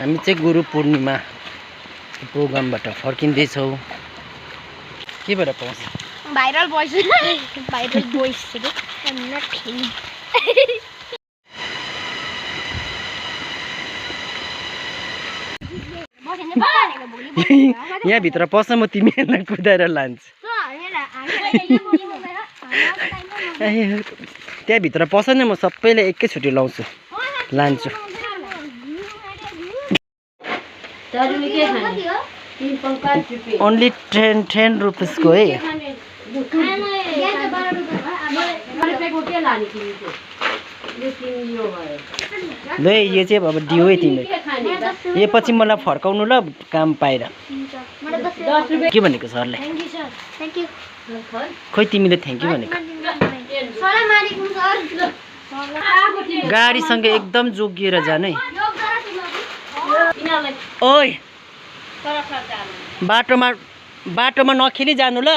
हामी चाहिँ गुरु पूर्णिमा प्रोग्रामबाट फर्किँदैछौँ। के भएर पाउँछ भाइरल भोइस यहाँ भित्र पस्न म तिमीहरूलाई कुदाएर लान्छु। त्यहाँ भित्र पस नि म सबैले एकैचोटि लाउँछु लान्छु। ओन्ली 10 रुपिसको है। ल यो चाहिँ अब दियो है तिमीले। यो पछि मलाई फर्काउनु ल काम पाएर। के भनेको सरले? खोइ तिमीले थ्याङ्क यू भनेको। गाडीसँग एकदम जोगिएर जानु है। ओइ बाटोमा नखेली जानु ल।